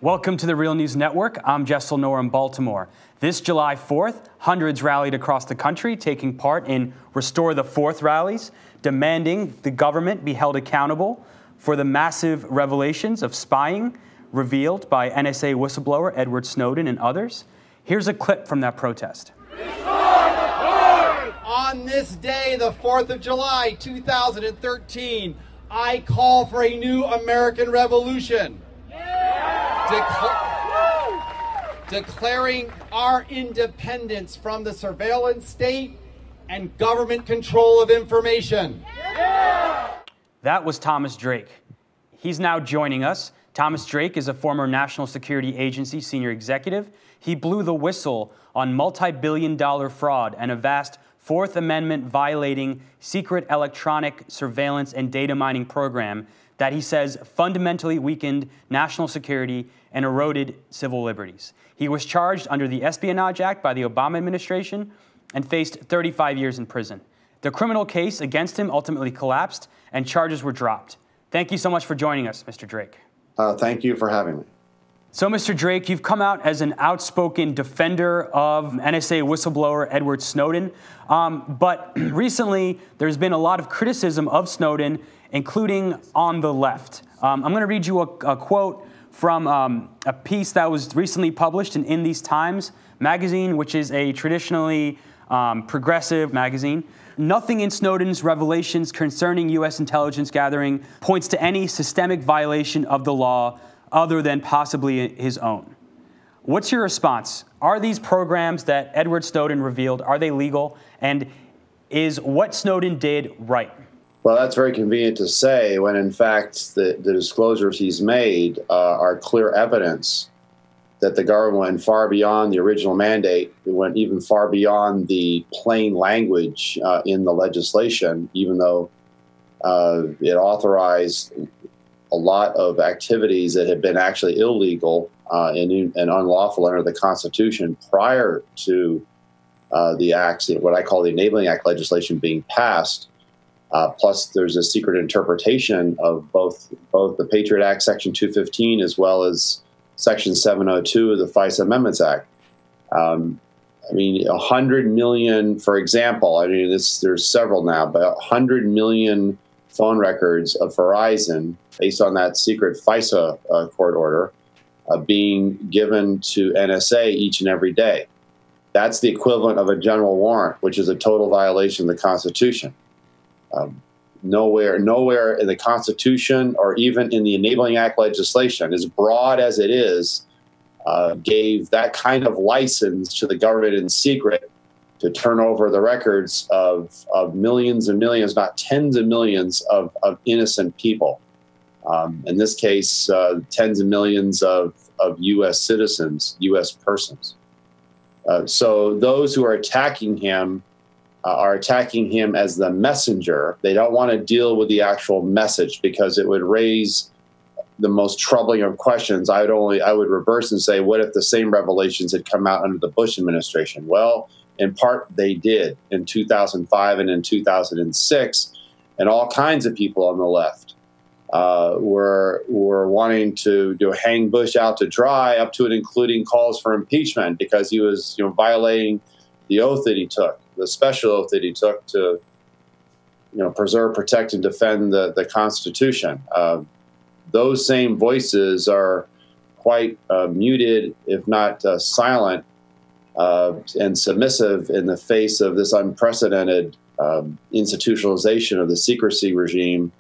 Welcome to the Real News Network. I'm Jessel Noor in Baltimore. This July 4th, hundreds rallied across the country, taking part in Restore the Fourth rallies, demanding the government be held accountable for the massive revelations of spying revealed by NSA whistleblower Edward Snowden and others. Here's a clip from that protest. On this day, the 4th of July, 2013, I call for a new American revolution. Declaring our independence from the surveillance state and government control of information. That was Thomas Drake. He's now joining us. Thomas Drake is a former National Security Agency senior executive. He blew the whistle on multi-billion-dollar fraud and a vast Fourth Amendment violating secret electronic surveillance and data mining program that he says fundamentally weakened national security and eroded civil liberties. He was charged under the Espionage Act by the Obama administration and faced 35 years in prison. The criminal case against him ultimately collapsed and charges were dropped. Thank you so much for joining us, Mr. Drake. Thank you for having me. So, Mr. Drake, you've come out as an outspoken defender of NSA whistleblower Edward Snowden, but recently there's been a lot of criticism of Snowden, including on the left. I'm going to read you a quote from a piece that was recently published in These Times magazine, which is a traditionally progressive magazine. Nothing in Snowden's revelations concerning U.S. intelligence gathering points to any systemic violation of the law other than possibly his own. What's your response? Are these programs that Edward Snowden revealed, are they legal? And is what Snowden did right? Well, that's very convenient to say when, in fact, the disclosures he's made are clear evidence that the government went far beyond the original mandate. It went even far beyond the plain language in the legislation, even though it authorized a lot of activities that had been actually illegal and unlawful under the Constitution prior to the acts, what I call the Enabling Act legislation being passed. Plus, there's a secret interpretation of both the Patriot Act, Section 215, as well as Section 702 of the FISA Amendments Act. I mean, 100 million, for example, I mean, there's several now, but 100 million phone records of Verizon, based on that secret FISA court order, being given to NSA each and every day. That's the equivalent of a general warrant, which is a total violation of the Constitution. Nowhere in the Constitution or even in the Enabling Act legislation, as broad as it is, gave that kind of license to the government in secret to turn over the records of millions and millions, not tens of millions of innocent people. In this case, tens of millions of U.S. citizens, U.S. persons. So those who are attacking him as the messenger. They don't want to deal with the actual message because it would raise the most troubling of questions. I would reverse and say, what if the same revelations had come out under the Bush administration? Well, in part, they did in 2005 and in 2006, and all kinds of people on the left were wanting to hang Bush out to dry, up to and including calls for impeachment because he was violating the oath that he took, the special oath that he took to preserve, protect, and defend the Constitution. Those same voices are quite muted, if not silent, and submissive in the face of this unprecedented institutionalization of the secrecy regime,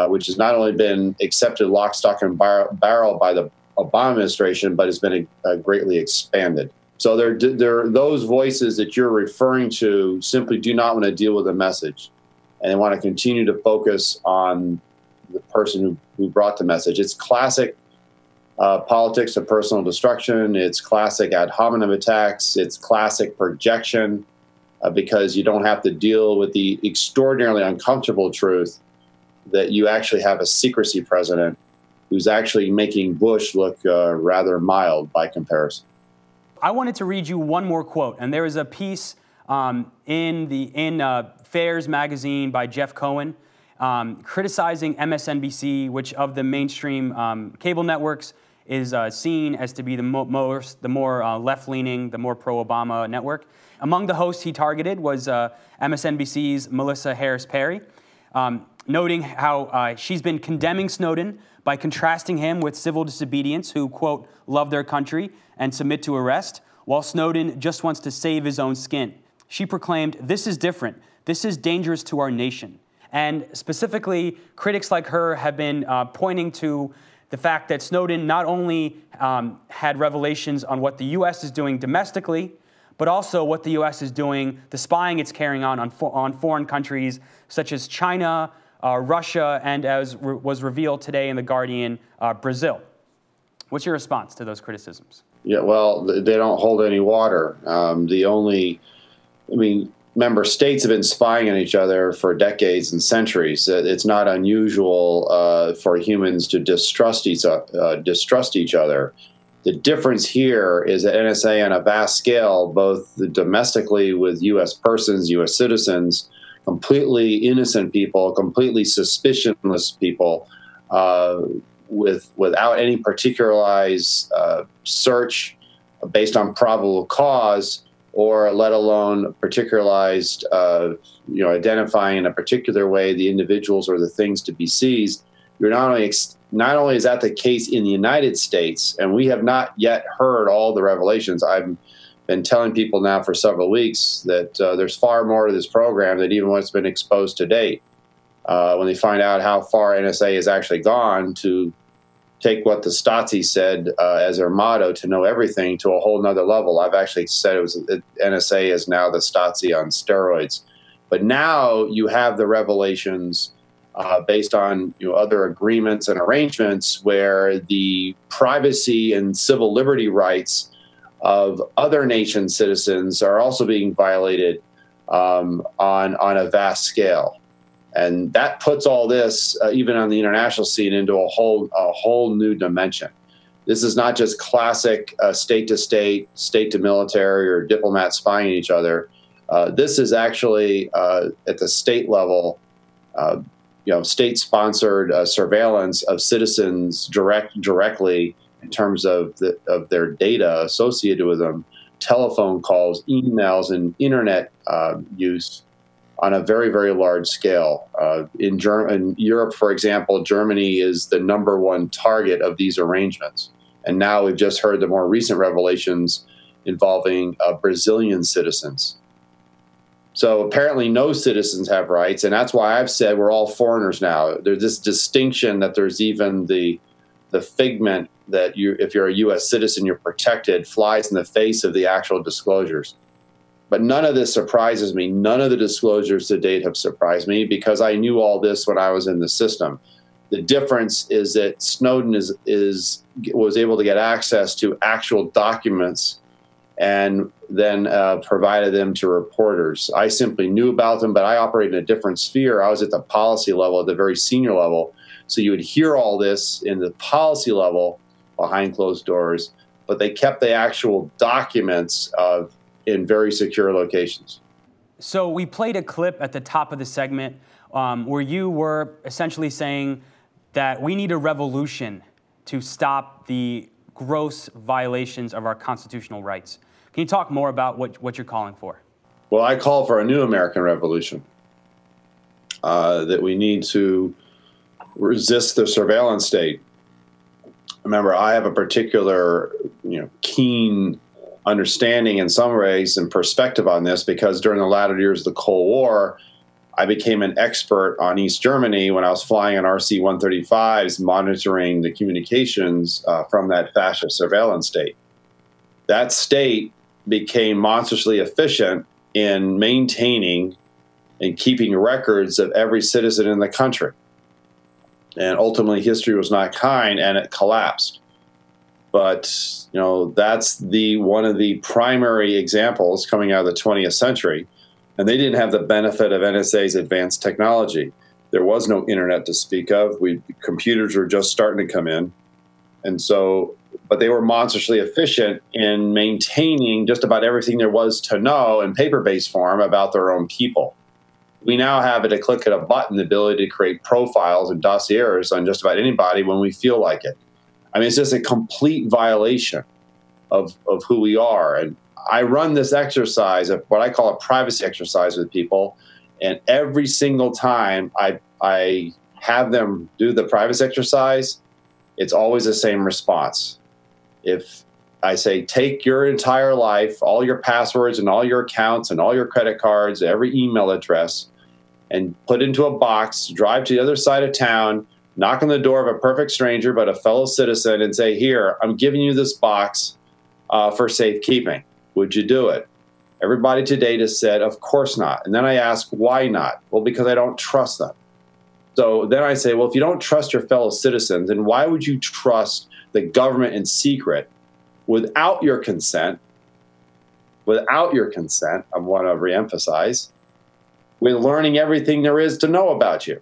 which has not only been accepted lock, stock, and barrel by the Obama administration, but has been greatly expanded. So there are those voices that you're referring to simply do not want to deal with the message, and they want to continue to focus on the person who brought the message. It's classic politics of personal destruction. It's classic ad hominem attacks. It's classic projection because you don't have to deal with the extraordinarily uncomfortable truth that you actually have a secrecy president who's actually making Bush look rather mild by comparison. I wanted to read you one more quote, and there is a piece in Fairs magazine by Jeff Cohen criticizing MSNBC, which of the mainstream cable networks is seen as to be the more left-leaning, the more pro-Obama network. Among the hosts he targeted was MSNBC's Melissa Harris Perry, noting how she's been condemning Snowden by contrasting him with civil disobedience who, quote, love their country and submit to arrest, while Snowden just wants to save his own skin. She proclaimed, "This is different. This is dangerous to our nation." And specifically, critics like her have been pointing to the fact that Snowden not only had revelations on what the U.S. is doing domestically, but also what the U.S. is doing, the spying it's carrying on foreign countries such as China, Russia, and as was revealed today in The Guardian, Brazil. What's your response to those criticisms? Yeah, well, they don't hold any water. Member states have been spying on each other for decades and centuries. It's not unusual for humans to distrust each other. The difference here is that NSA on a vast scale, both domestically with U.S. persons, U.S. citizens, completely innocent people, completely suspicionless people, without any particularized search based on probable cause, or let alone particularized, identifying in a particular way the individuals or the things to be seized. You're not only is that the case in the United States, and we have not yet heard all the revelations. I've been telling people now for several weeks that there's far more to this program than even what's been exposed to date. When they find out how far NSA has actually gone to take what the Stasi said as their motto, to know everything, to a whole nother level. I've actually said NSA is now the Stasi on steroids. But now you have the revelations based on other agreements and arrangements where the privacy and civil liberty rights of other nation citizens are also being violated on a vast scale. And that puts all this, even on the international scene, into a whole new dimension. This is not just classic state to state, state to military, or diplomats spying each other. This is actually at the state level, state-sponsored surveillance of citizens directly in terms of their data associated with them, telephone calls, emails, and internet use on a very, very large scale. In Europe, for example, Germany is the #1 target of these arrangements. And now we've just heard the more recent revelations involving Brazilian citizens. So apparently no citizens have rights, and that's why I've said we're all foreigners now. There's this distinction that there's even the figment that if you're a U.S. citizen, you're protected, flies in the face of the actual disclosures. But none of this surprises me. None of the disclosures to date have surprised me because I knew all this when I was in the system. The difference is that Snowden was able to get access to actual documents and then provided them to reporters. I simply knew about them, but I operate in a different sphere. I was at the policy level, at the very senior level. So you would hear all this in the policy level behind closed doors, but they kept the actual documents in very secure locations. So we played a clip at the top of the segment where you were essentially saying that we need a revolution to stop the gross violations of our constitutional rights. Can you talk more about what you're calling for? Well, I call for a new American revolution, that we need to resist the surveillance state. Remember, I have a particular keen understanding in some ways and perspective on this because during the latter years of the Cold War, I became an expert on East Germany when I was flying on RC-135s, monitoring the communications from that fascist surveillance state. That state became monstrously efficient in maintaining and keeping records of every citizen in the country. And ultimately, history was not kind, and it collapsed. But that's one of the primary examples coming out of the 20th century. And they didn't have the benefit of NSA's advanced technology. There was no internet to speak of. Computers were just starting to come in. And so, but they were monstrously efficient in maintaining just about everything there was to know in paper-based form about their own people. We now have, at a click of a button, the ability to create profiles and dossiers on just about anybody when we feel like it. I mean, it's just a complete violation of who we are. And I run this exercise, of what I call a privacy exercise with people. And every single time I have them do the privacy exercise, it's always the same response. If I say, take your entire life, all your passwords and all your accounts and all your credit cards, every email address, and put into a box, drive to the other side of town, knock on the door of a perfect stranger but a fellow citizen and say, here, I'm giving you this box for safekeeping. Would you do it? Everybody to date has said, of course not. And then I ask, why not? Well, because I don't trust them. So then I say, well, if you don't trust your fellow citizens, then why would you trust the government in secret without your consent? Without your consent, I want to reemphasize, with learning everything there is to know about you.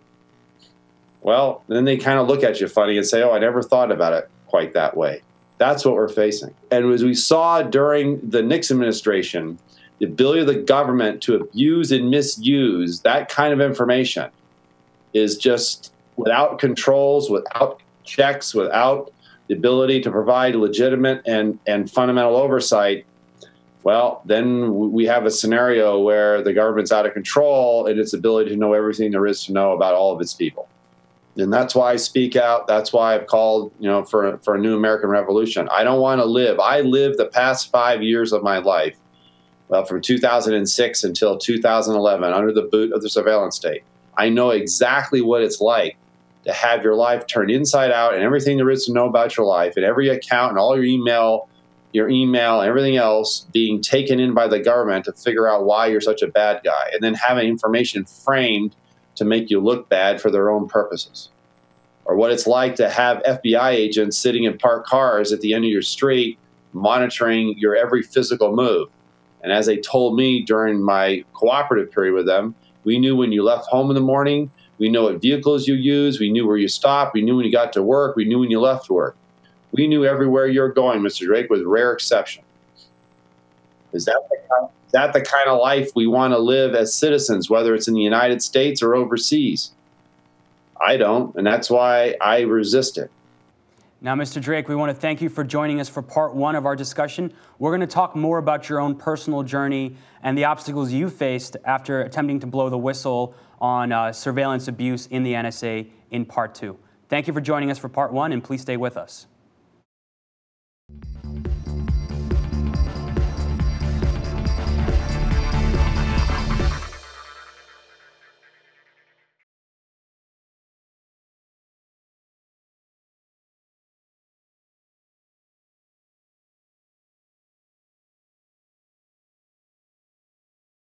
Well, then they kind of look at you funny and say, oh, I never thought about it quite that way. That's what we're facing. And as we saw during the Nixon administration, the ability of the government to abuse and misuse that kind of information is just without controls, without checks, without the ability to provide legitimate and fundamental oversight. Well, then we have a scenario where the government's out of control in its ability to know everything there is to know about all of its people. And that's why I speak out. That's why I've called, for a new American revolution. I don't want to live. I lived the past 5 years of my life, from 2006 until 2011, under the boot of the surveillance state. I know exactly what it's like to have your life turned inside out and everything there is to know about your life and every account and all your email and everything else being taken in by the government to figure out why you're such a bad guy, and then having information framed to make you look bad for their own purposes. Or what it's like to have FBI agents sitting in parked cars at the end of your street monitoring your every physical move. And as they told me during my cooperative period with them, we knew when you left home in the morning, we knew what vehicles you used, we knew where you stopped, we knew when you got to work, we knew when you left work. We knew everywhere you're going, Mr. Drake, with rare exception. Is that the kind of life we want to live as citizens, whether it's in the United States or overseas? I don't, and that's why I resist it. Now, Mr. Drake, we want to thank you for joining us for part one of our discussion. We're going to talk more about your own personal journey and the obstacles you faced after attempting to blow the whistle on surveillance abuse in the NSA in part two. Thank you for joining us for part one, and please stay with us.